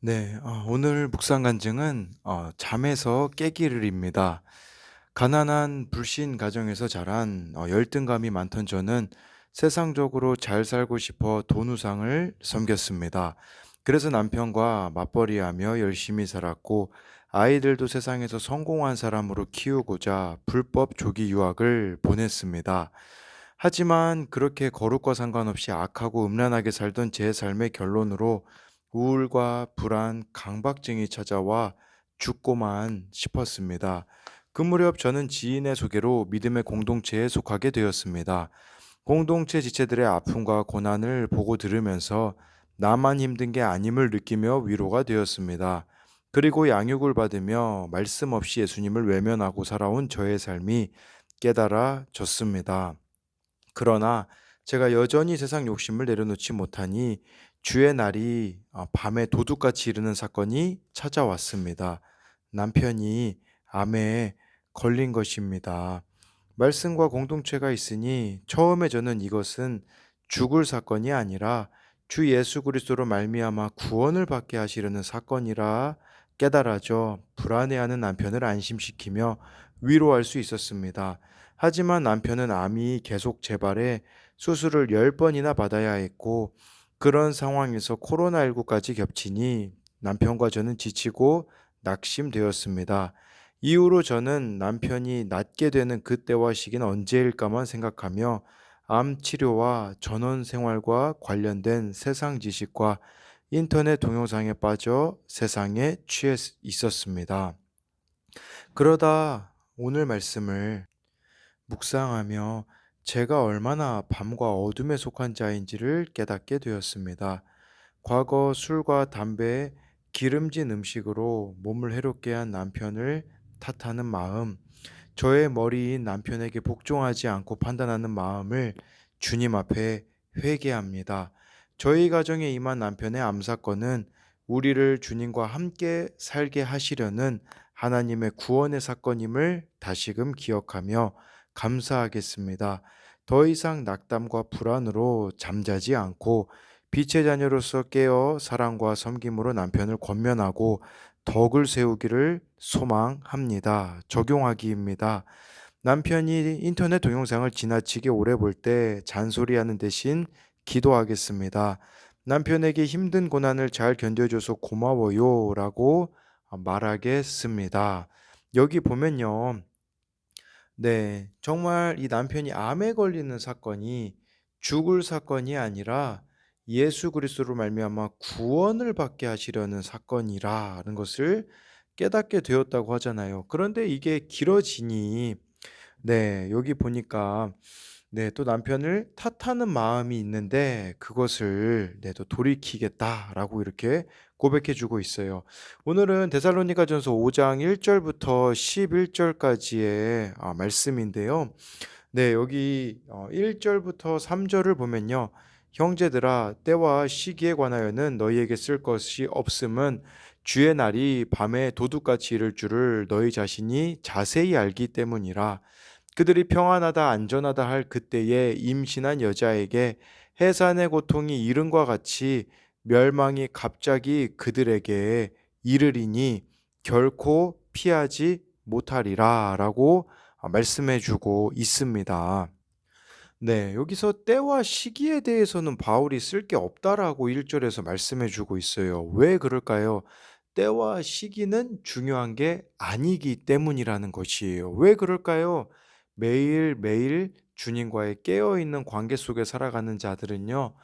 네. 오늘 묵상 간증은 잠에서 깨기를입니다. 가난한 불신 가정에서 자란 열등감이 많던 저는 세상적으로 잘 살고 싶어 돈우상을 섬겼습니다. 그래서 남편과 맞벌이하며 열심히 살았고 아이들도 세상에서 성공한 사람으로 키우고자 불법 조기 유학을 보냈습니다. 하지만 그렇게 거룩과 상관없이 악하고 음란하게 살던 제 삶의 결론으로 우울과 불안, 강박증이 찾아와 죽고만 싶었습니다. 그 무렵 저는 지인의 소개로 믿음의 공동체에 속하게 되었습니다. 공동체 지체들의 아픔과 고난을 보고 들으면서 나만 힘든 게 아님을 느끼며 위로가 되었습니다. 그리고 양육을 받으며 말씀 없이 예수님을 외면하고 살아온 저의 삶이 깨달아졌습니다. 그러나 제가 여전히 세상 욕심을 내려놓지 못하니 주의 날이 밤에 도둑같이 이르는 사건이 찾아왔습니다. 남편이 암에 걸린 것입니다. 말씀과 공동체가 있으니 처음에 저는 이것은 죽을 사건이 아니라 주 예수 그리스도로 말미암아 구원을 받게 하시려는 사건이라 깨달아져 불안해하는 남편을 안심시키며 위로할 수 있었습니다. 하지만 남편은 암이 계속 재발해 수술을 10번이나 받아야 했고 그런 상황에서 코로나19까지 겹치니 남편과 저는 지치고 낙심되었습니다. 이후로 저는 남편이 낫게 되는 그때와 시기는 언제일까만 생각하며 암 치료와 전원 생활과 관련된 세상 지식과 인터넷 동영상에 빠져 세상에 취해 있었습니다. 그러다 오늘 말씀을 묵상하며 제가 얼마나 밤과 어둠에 속한 자인지를 깨닫게 되었습니다. 과거 술과 담배, 기름진 음식으로 몸을 해롭게 한 남편을 탓하는 마음, 저의 머리인 남편에게 복종하지 않고 판단하는 마음을 주님 앞에 회개합니다. 저희 가정에 임한 남편의 암사건은 우리를 주님과 함께 살게 하시려는 하나님의 구원의 사건임을 다시금 기억하며 감사하겠습니다. 더 이상 낙담과 불안으로 잠자지 않고 빛의 자녀로서 깨어 사랑과 섬김으로 남편을 권면하고 덕을 세우기를 소망합니다. 적용하기입니다. 남편이 인터넷 동영상을 지나치게 오래 볼 때 잔소리하는 대신 기도하겠습니다. 남편에게 힘든 고난을 잘 견뎌줘서 고마워요 라고 말하겠습니다. 여기 보면요. 네, 정말 이 남편이 암에 걸리는 사건이 죽을 사건이 아니라 예수 그리스도로 말미암아 구원을 받게 하시려는 사건이라는 것을 깨닫게 되었다고 하잖아요. 그런데 이게 길어지니 네, 여기 보니까 네, 또 남편을 탓하는 마음이 있는데 그것을 네, 또 돌이키겠다라고 이렇게 고백해 주고 있어요. 오늘은 데살로니가전서 5장 1절부터 11절까지의 말씀인데요. 네, 여기 1절부터 3절을 보면요. 형제들아 때와 시기에 관하여는 너희에게 쓸 것이 없음은 주의 날이 밤에 도둑같이 이를 줄을 너희 자신이 자세히 알기 때문이라. 그들이 평안하다 안전하다 할 그때에 임신한 여자에게 해산의 고통이 이른과 같이 멸망이 갑자기 그들에게 이르리니 결코 피하지 못하리라 라고 말씀해 주고 있습니다. 네, 여기서 때와 시기에 대해서는 바울이 쓸 게 없다라고 1절에서 말씀해 주고 있어요. 왜 그럴까요? 때와 시기는 중요한 게 아니기 때문이라는 것이에요. 왜 그럴까요? 매일매일 주님과의 깨어있는 관계 속에 살아가는 자들은요,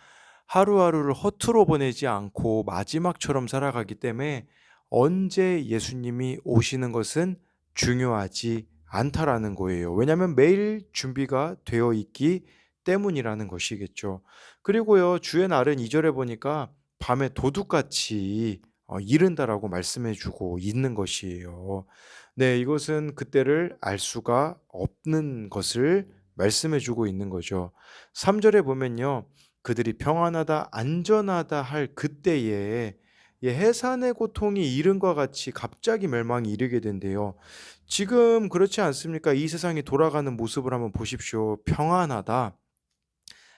하루하루를 허투루 보내지 않고 마지막처럼 살아가기 때문에 언제 예수님이 오시는 것은 중요하지 않다라는 거예요. 왜냐하면 매일 준비가 되어 있기 때문이라는 것이겠죠. 그리고요, 주의 날은 2절에 보니까 밤에 도둑같이 이른다라고 말씀해 주고 있는 것이에요. 네, 이것은 그때를 알 수가 없는 것을 말씀해 주고 있는 거죠. 3절에 보면요. 그들이 평안하다 안전하다 할 그때에 해산의 고통이 이른과 같이 갑자기 멸망이 이르게 된대요. 지금 그렇지 않습니까? 이 세상이 돌아가는 모습을 한번 보십시오. 평안하다,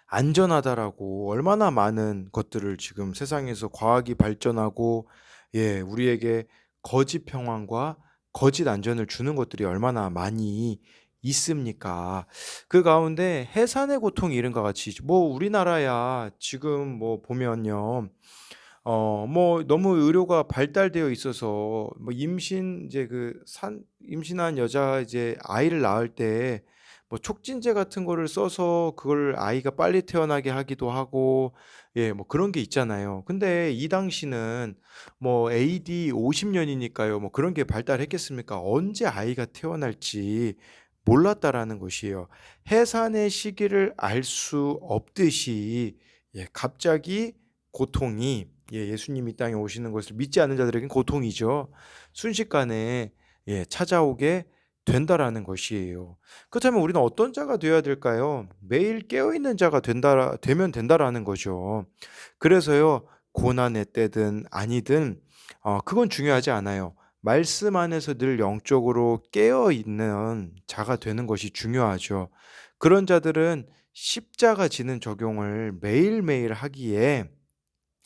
안전하다라고 얼마나 많은 것들을 지금 세상에서 과학이 발전하고 우리에게 거짓 평안과 거짓 안전을 주는 것들이 얼마나 많이 있습니까? 그 가운데 해산의 고통이 이른과 같이 우리나라야 지금 보면요. 너무 의료가 발달되어 있어서 임신 이제 임신한 여자 이제 아이를 낳을 때 촉진제 같은 거를 써서 그걸 아이가 빨리 태어나게 하기도 하고 그런 게 있잖아요. 근데 이 당시는 AD 50 년이니까요. 그런 게 발달했겠습니까? 언제 아이가 태어날지 몰랐다라는 것이에요. 해산의 시기를 알 수 없듯이 갑자기 고통이 예수님이 이 땅에 오시는 것을 믿지 않는 자들에겐 고통이죠. 순식간에 찾아오게 된다라는 것이에요. 그렇다면 우리는 어떤 자가 되어야 될까요? 매일 깨어 있는 자가 되면 된다라는 거죠. 그래서요, 고난의 때든 아니든 그건 중요하지 않아요. 말씀 안에서 늘 영적으로 깨어 있는 자가 되는 것이 중요하죠. 그런 자들은 십자가 지는 적용을 매일매일 하기에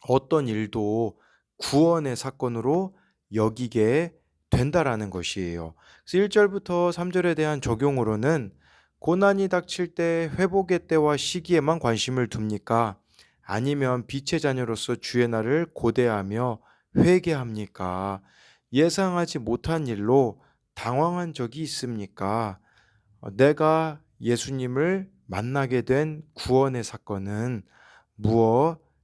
어떤 일도 구원의 사건으로 여기게 된다라는 것이에요. 그래서 1절부터 3절에 대한 적용으로는 고난이 닥칠 때 회복의 때와 시기에만 관심을 둡니까? 아니면 빛의 자녀로서 주의 날을 고대하며 회개합니까? 예상하지 못한 일로 당황한 적이 있습니까? 내가 예수님을 만나게 된 구원의 사건은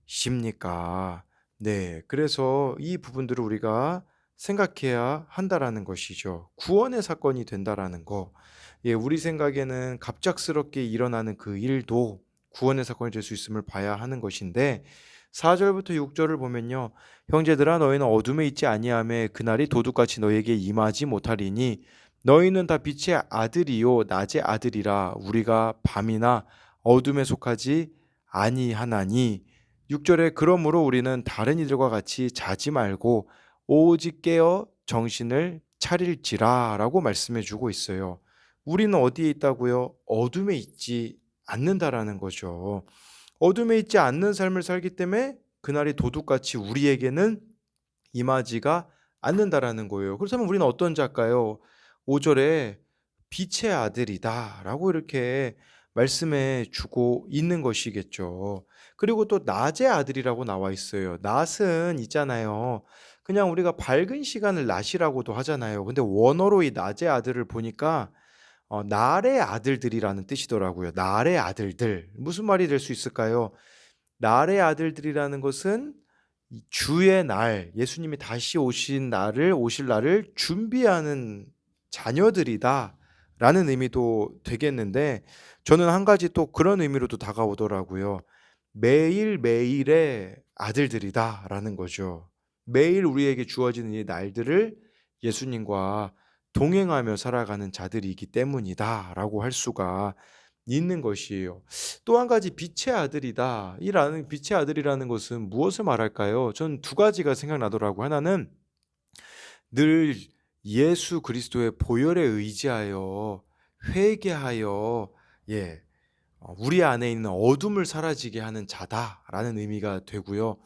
무엇입니까? 네, 그래서 이 부분들을 우리가 생각해야 한다라는 것이죠. 구원의 사건이 된다라는 거. 우리 생각에는 갑작스럽게 일어나는 그 일도 구원의 사건이 될 수 있음을 봐야 하는 것인데 4절부터 6절을 보면요. 형제들아 너희는 어둠에 있지 아니하매 그날이 도둑같이 너희에게 임하지 못하리니 너희는 다 빛의 아들이요 낮의 아들이라 우리가 밤이나 어둠에 속하지 아니하나니 6절에 그러므로 우리는 다른 이들과 같이 자지 말고 오직 깨어 정신을 차릴지라 라고 말씀해 주고 있어요. 우리는 어디에 있다고요? 어둠에 있지 않는다라는 거죠. 어둠에 있지 않는 삶을 살기 때문에 그날이 도둑같이 우리에게는 임하지가 않는다라는 거예요. 그렇다면 우리는 어떤 자일까요? 5절에 빛의 아들이다라고 이렇게 말씀해 주고 있는 것이겠죠. 그리고 또 낮의 아들이라고 나와 있어요. 낮은 있잖아요. 그냥 우리가 밝은 시간을 낮이라고도 하잖아요. 근데 원어로 이 낮의 아들을 보니까 날의 아들들이라는 뜻이더라고요. 날의 아들들. 무슨 말이 될 수 있을까요? 날의 아들들이라는 것은 이 주의 날, 예수님이 다시 오실 날을 준비하는 자녀들이다라는 의미도 되겠는데 저는 한 가지 또 그런 의미로도 다가오더라고요. 매일매일의 아들들이다라는 거죠. 매일 우리에게 주어지는 이 날들을 예수님과 동행하며 살아가는 자들이기 때문이다라고 할 수가 있는 것이에요. 또 한 가지 빛의 아들이다. 이라는 빛의 아들이라는 것은 무엇을 말할까요? 전 두 가지가 생각나더라고요. 하나는 늘 예수 그리스도의 보혈에 의지하여 회개하여 우리 안에 있는 어둠을 사라지게 하는 자다라는 의미가 되고요.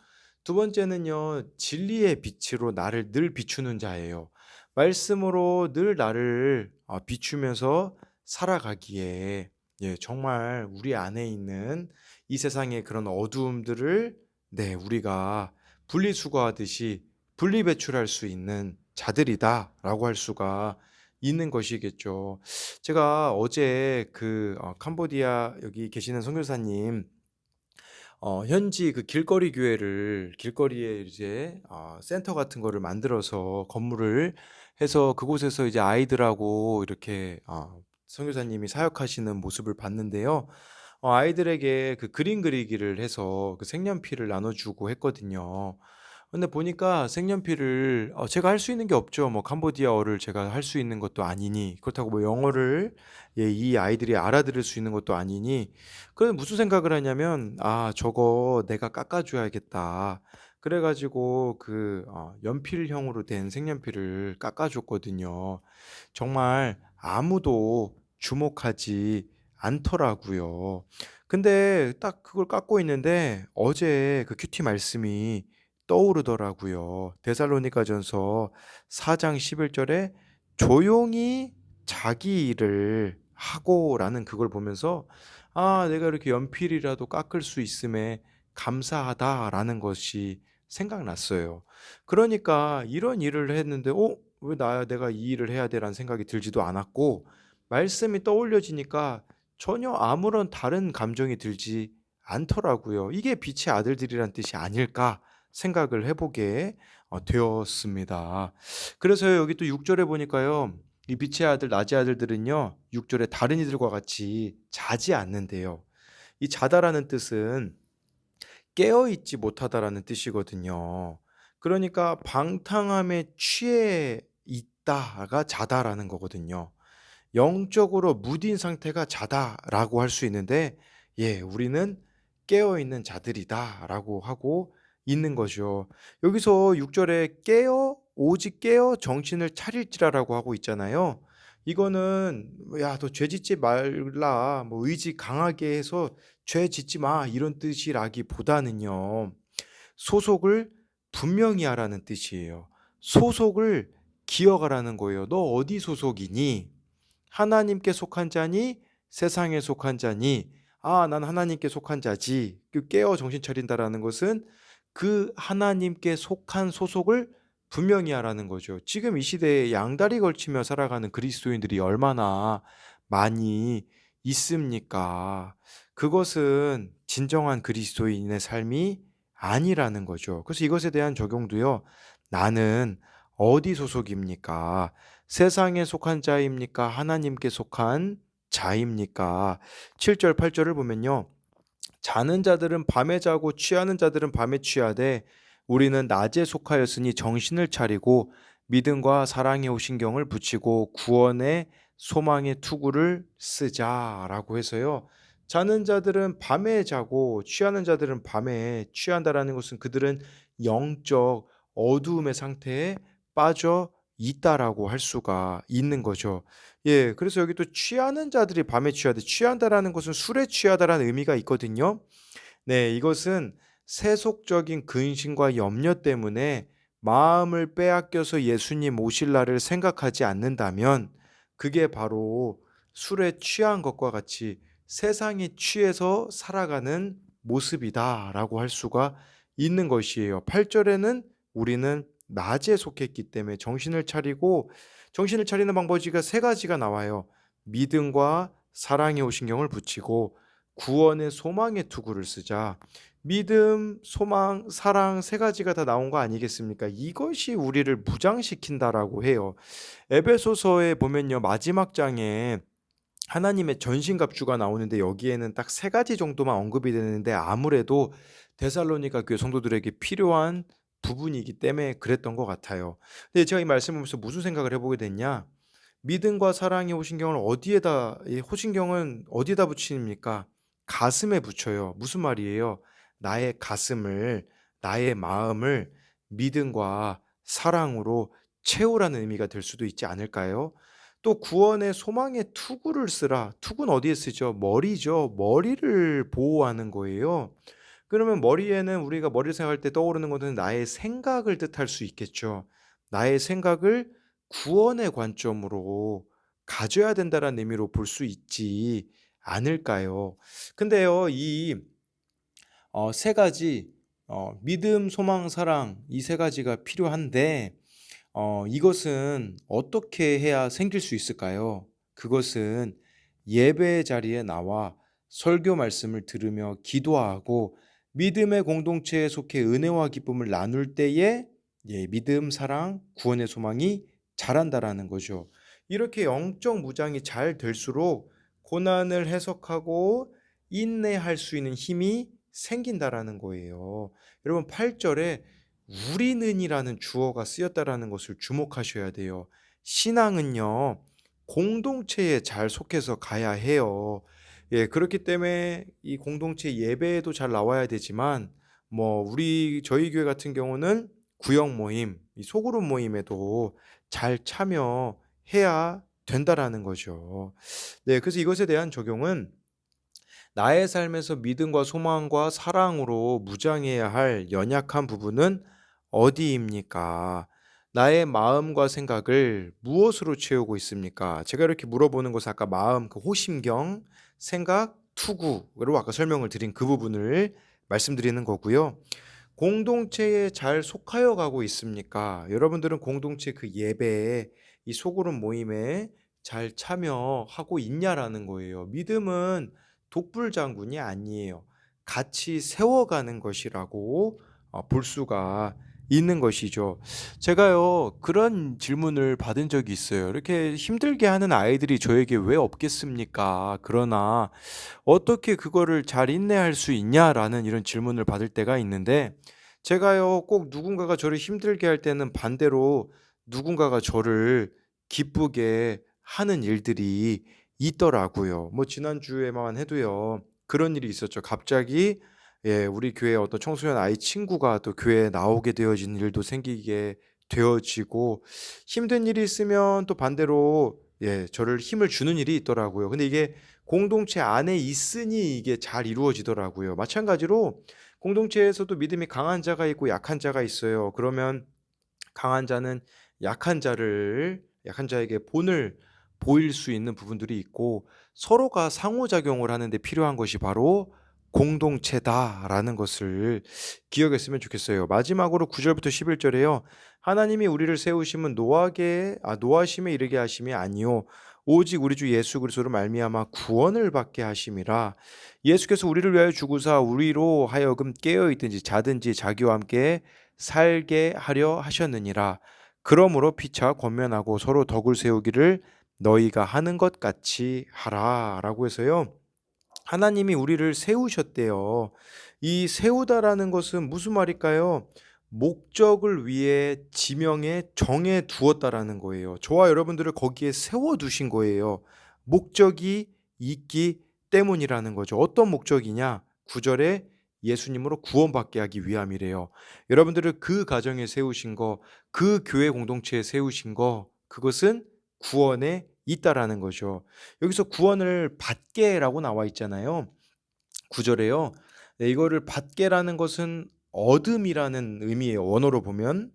두 번째는요. 진리의 빛으로 나를 늘 비추는 자예요. 말씀으로 늘 나를 비추면서 살아가기에 정말 우리 안에 있는 이 세상의 그런 어두움들을 우리가 분리수거하듯이 분리배출할 수 있는 자들이다라고 할 수가 있는 것이겠죠. 제가 어제 캄보디아 여기 계시는 선교사님 현지 그 길거리 교회를 길거리에 이제 센터 같은 거를 만들어서 건물을 해서 그곳에서 이제 아이들하고 이렇게 선교사님이 사역하시는 모습을 봤는데요. 아이들에게 그 그림 그리기를 해서 그 색연필을 나눠주고 했거든요. 근데 보니까 색연필을 제가 할 수 있는 게 없죠. 캄보디아어를 제가 할 수 있는 것도 아니니 그렇다고 영어를 이 아이들이 알아들을 수 있는 것도 아니니 그래서 무슨 생각을 하냐면 '아 저거 내가 깎아 줘야겠다.' 그래 가지고 연필형으로 된 색연필을 깎아 줬거든요. 정말 아무도 주목하지 않더라고요. 근데 딱 그걸 깎고 있는데 어제 그 큐티 말씀이 떠오르더라고요. 데살로니가전서 4장 11절에 조용히 자기 일을 하고라는 그걸 보면서 내가 이렇게 연필이라도 깎을 수 있음에 감사하다라는 것이 생각났어요. 그러니까 이런 일을 했는데 왜 내가 이 일을 해야 돼라는 생각이 들지도 않았고 말씀이 떠올려지니까 전혀 아무런 다른 감정이 들지 않더라고요. 이게 빛의 아들들이란 뜻이 아닐까 생각을 해보게 되었습니다. 그래서 여기 또 6절에 보니까요. 이 빛의 아들, 낮의 아들들은요. 6절에 다른 이들과 같이 자지 않는데요. 이 자다라는 뜻은 깨어있지 못하다라는 뜻이거든요. 그러니까 방탕함에 취해 있다가 자다라는 거거든요. 영적으로 무딘 상태가 자다라고 할 수 있는데 우리는 깨어 있는 자들이다라고 하고 있는 거죠. 여기서 6절에 오직 깨어 정신을 차릴지라라고 하고 있잖아요. 이거는 야, 너 죄 짓지 말라. 뭐 의지 강하게 해서 죄 짓지 마. 이런 뜻이라기보다는요. 소속을 분명히 하라는 뜻이에요. 소속을 기억하라는 거예요. 너 어디 소속이니? 하나님께 속한 자니 세상에 속한 자니 난 하나님께 속한 자지. 깨어 정신 차린다라는 것은 그 하나님께 속한 소속을 분명히 하라는 거죠. 지금 이 시대에 양다리 걸치며 살아가는 그리스도인들이 얼마나 많이 있습니까? 그것은 진정한 그리스도인의 삶이 아니라는 거죠. 그래서 이것에 대한 적용도요. 나는 어디 소속입니까? 세상에 속한 자입니까? 하나님께 속한 자입니까? 7절, 8절을 보면요. 자는 자들은 밤에 자고 취하는 자들은 밤에 취하되 우리는 낮에 속하였으니 정신을 차리고 믿음과 사랑의 오신경을 붙이고 구원의 소망의 투구를 쓰자라고 해서요. 자는 자들은 밤에 자고 취하는 자들은 밤에 취한다라는 것은 그들은 영적 어두움의 상태에 빠져 있다라고 할 수가 있는 거죠. 그래서 여기 또 취하는 자들이 밤에 취하되 취한다라는 것은 술에 취하다라는 의미가 있거든요. 네, 이것은 세속적인 근심과 염려 때문에 마음을 빼앗겨서 예수님 오실 날을 생각하지 않는다면 그게 바로 술에 취한 것과 같이 세상에 취해서 살아가는 모습이다라고 할 수가 있는 것이에요. 8절에는 우리는 낮에 속했기 때문에 정신을 차리는 방법이 세 가지가 나와요. 믿음과 사랑의 오신경을 붙이고 구원의 소망의 투구를 쓰자. 믿음, 소망, 사랑 세 가지가 다 나온 거 아니겠습니까? 이것이 우리를 무장시킨다라고 해요. 에베소서에 보면요. 마지막 장에 하나님의 전신갑주가 나오는데 여기에는 딱 세 가지 정도만 언급이 되는데 아무래도 데살로니가 교회 성도들에게 필요한 부분이기 때문에 그랬던 것 같아요. 근데 제가 이 말씀을 보면서 무슨 생각을 해보게 됐냐? 믿음과 사랑의 호신경을 이 호신경은 어디에다 붙입니까? 가슴에 붙여요. 무슨 말이에요? 나의 가슴을, 나의 마음을 믿음과 사랑으로 채우라는 의미가 될 수도 있지 않을까요? 또 구원의 소망의 투구를 쓰라. 투구는 어디에 쓰죠? 머리죠. 머리를 보호하는 거예요. 그러면 우리가 머리를 생각할 때 떠오르는 것은 나의 생각을 뜻할 수 있겠죠. 나의 생각을 구원의 관점으로 가져야 된다는 의미로 볼 수 있지 않을까요? 근데요, 이 세 가지 믿음, 소망, 사랑 이 세 가지가 필요한데 이것은 어떻게 해야 생길 수 있을까요? 그것은 예배 자리에 나와 설교 말씀을 들으며 기도하고 믿음의 공동체에 속해 은혜와 기쁨을 나눌 때에 믿음, 사랑, 구원의 소망이 자란다라는 거죠. 이렇게 영적 무장이 잘 될수록 고난을 해석하고 인내할 수 있는 힘이 생긴다라는 거예요. 여러분 8절에 우리는이라는 주어가 쓰였다라는 것을 주목하셔야 돼요. 신앙은요, 공동체에 잘 속해서 가야 해요. 그렇기 때문에 이 공동체 예배에도 잘 나와야 되지만, 저희 교회 같은 경우는 구역 모임, 이 소그룹 모임에도 잘 참여해야 된다라는 거죠. 그래서 이것에 대한 적용은 나의 삶에서 믿음과 소망과 사랑으로 무장해야 할 연약한 부분은 어디입니까? 나의 마음과 생각을 무엇으로 채우고 있습니까? 제가 이렇게 물어보는 것은 아까 마음, 그 호심경, 생각, 투구로 아까 설명을 드린 그 부분을 말씀드리는 거고요. 공동체에 잘 속하여 가고 있습니까? 여러분들은 공동체 그 예배에 이 소그룹 모임에 잘 참여하고 있냐라는 거예요. 믿음은 독불장군이 아니에요. 같이 세워가는 것이라고 볼 수가 있는 것이죠. 제가요, 그런 질문을 받은 적이 있어요. 이렇게 힘들게 하는 아이들이 저에게 왜 없겠습니까? 그러나 어떻게 그거를 잘 인내할 수 있냐라는 이런 질문을 받을 때가 있는데, 제가요, 꼭 누군가가 저를 힘들게 할 때는 반대로 누군가가 저를 기쁘게 하는 일들이 있더라고요. 뭐 지난주에만 해도요, 그런 일이 있었죠. 갑자기 우리 교회 어떤 청소년 아이 친구가 또 교회에 나오게 되어진 일도 생기게 되어지고, 힘든 일이 있으면 또 반대로 저를 힘을 주는 일이 있더라고요. 근데 이게 공동체 안에 있으니 이게 잘 이루어지더라고요. 마찬가지로 공동체에서도 믿음이 강한 자가 있고 약한 자가 있어요. 그러면 강한 자는 약한 자에게 본을 보일 수 있는 부분들이 있고, 서로가 상호작용을 하는데 필요한 것이 바로 공동체다라는 것을 기억했으면 좋겠어요. 마지막으로 9절부터 11절에요. 하나님이 우리를 세우심은 노하심에 이르게 하심이 아니요 오직 우리 주 예수 그리스도로 말미암아 구원을 받게 하심이라. 예수께서 우리를 위하여 죽으사 우리로 하여금 깨어 있든지 자든지 자기와 함께 살게 하려 하셨느니라. 그러므로 피차 권면하고 서로 덕을 세우기를 너희가 하는 것 같이 하라라고 해서요. 하나님이 우리를 세우셨대요. 이 세우다라는 것은 무슨 말일까요? 목적을 위해 지명에 정해 두었다라는 거예요. 저와 여러분들을 거기에 세워 두신 거예요. 목적이 있기 때문이라는 거죠. 어떤 목적이냐? 9절에 예수님으로 구원받게 하기 위함이래요. 여러분들을 그 가정에 세우신 거, 그 교회 공동체에 세우신 거, 그것은 구원에 있다라는 거죠. 여기서 구원을 받게라고 나와 있잖아요. 9절에요. 네, 이거를 받게라는 것은 얻음이라는 의미예요. 원어로 보면.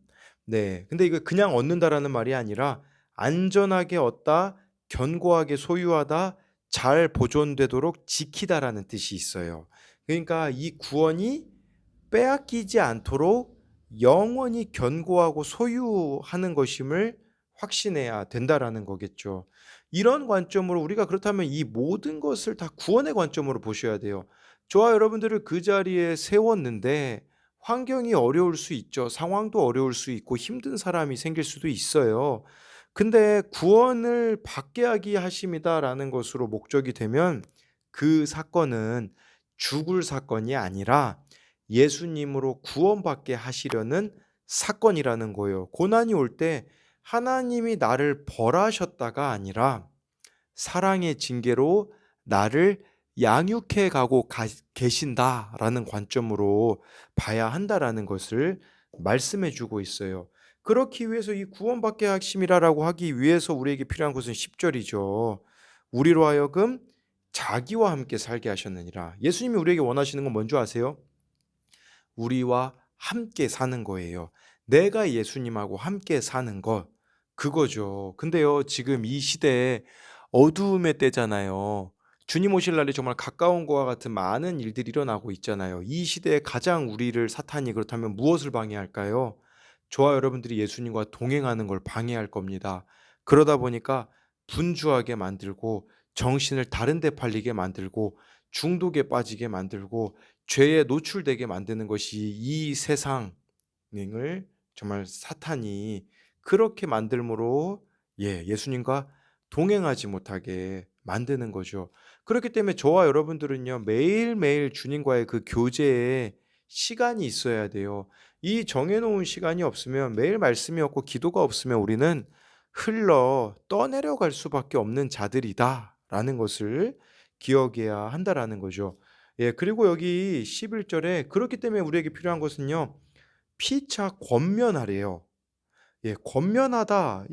네. 근데 이거 그냥 얻는다라는 말이 아니라 안전하게 얻다, 견고하게 소유하다, 잘 보존되도록 지키다라는 뜻이 있어요. 그러니까 이 구원이 빼앗기지 않도록 영원히 견고하고 소유하는 것임을 확신해야 된다라는 거겠죠. 이런 관점으로 우리가 그렇다면 이 모든 것을 다 구원의 관점으로 보셔야 돼요. 저와 여러분들을 그 자리에 세웠는데 환경이 어려울 수 있죠. 상황도 어려울 수 있고 힘든 사람이 생길 수도 있어요. 근데 구원을 받게 하기 하심이다라는 것으로 목적이 되면 그 사건은 죽을 사건이 아니라 예수님으로 구원받게 하시려는 사건이라는 거예요. 고난이 올 때 하나님이 나를 벌하셨다가 아니라 사랑의 징계로 나를 양육해 가고 계신다라는 관점으로 봐야 한다라는 것을 말씀해 주고 있어요. 그렇기 위해서 이 구원받게 하심이라고 하기 위해서 우리에게 필요한 것은 10절이죠. 우리로 하여금 자기와 함께 살게 하셨느니라. 예수님이 우리에게 원하시는 건 뭔지 아세요? 우리와 함께 사는 거예요. 내가 예수님하고 함께 사는 것, 그거죠. 근데요, 지금 이 시대에 어두움의 때잖아요. 주님 오실 날이 정말 가까운 것과 같은 많은 일들이 일어나고 있잖아요. 이 시대에 가장 우리를 사탄이 그렇다면 무엇을 방해할까요? 저와 여러분들이 예수님과 동행하는 걸 방해할 겁니다. 그러다 보니까 분주하게 만들고 정신을 다른 데 팔리게 만들고 중독에 빠지게 만들고 죄에 노출되게 만드는 것이 이 세상을 정말 사탄이 그렇게 만들므로 예수님과 동행하지 못하게 만드는 거죠. 그렇기 때문에 저와 여러분들은요, 매일매일 주님과의 그 교제에 시간이 있어야 돼요. 이 정해놓은 시간이 없으면, 매일 말씀이 없고 기도가 없으면 우리는 흘러 떠내려갈 수밖에 없는 자들이다라는 것을 기억해야 한다라는 거죠. 그리고 여기 11절에 그렇기 때문에 우리에게 필요한 것은요, 피차 권면하래요. 권면하다.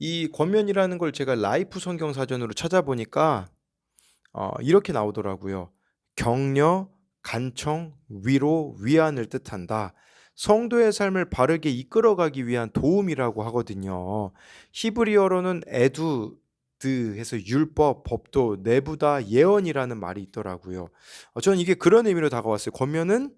이 권면이라는 걸 제가 라이프 성경 사전으로 찾아보니까 이렇게 나오더라고요. 격려, 간청, 위로, 위안을 뜻한다. 성도의 삶을 바르게 이끌어가기 위한 도움이라고 하거든요. 히브리어로는 에두드 해서 율법, 법도, 내부다 예언이라는 말이 있더라고요. 저는 이게 그런 의미로 다가왔어요. 권면은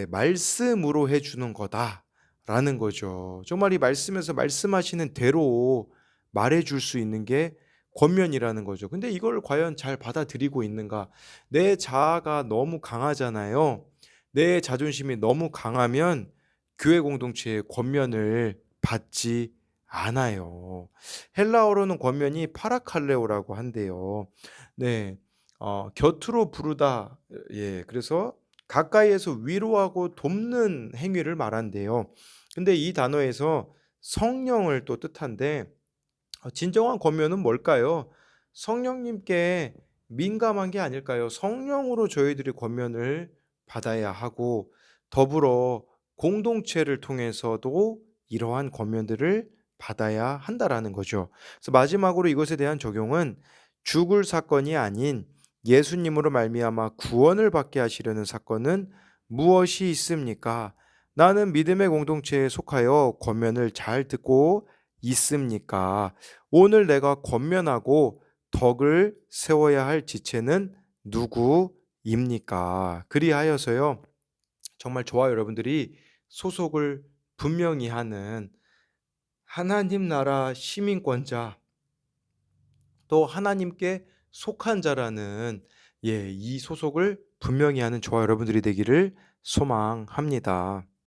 말씀으로 해 주는 거다라는 거죠. 정말 이 말씀에서 말씀하시는 대로 말해 줄 수 있는 게 권면이라는 거죠. 근데 이걸 과연 잘 받아들이고 있는가? 내 자아가 너무 강하잖아요. 내 자존심이 너무 강하면 교회 공동체의 권면을 받지 않아요. 헬라어로는 권면이 파라칼레오라고 한대요. 네. 곁으로 부르다. 예. 그래서 가까이에서 위로하고 돕는 행위를 말한대요. 근데 이 단어에서 성령을 또 뜻한데 진정한 권면은 뭘까요? 성령님께 민감한 게 아닐까요? 성령으로 저희들이 권면을 받아야 하고 더불어 공동체를 통해서도 이러한 권면들을 받아야 한다라는 거죠. 그래서 마지막으로 이것에 대한 적용은 죽을 사건이 아닌 예수님으로 말미암아 구원을 받게 하시려는 사건은 무엇이 있습니까? 나는 믿음의 공동체에 속하여 권면을 잘 듣고 있습니까? 오늘 내가 권면하고 덕을 세워야 할 지체는 누구입니까? 그리하여서요, 정말 저와 여러분들이 소속을 분명히 하는 하나님 나라 시민권자, 또 하나님께 속한 자라는 이 소속을 분명히 하는 저와 여러분들이 되기를 소망합니다.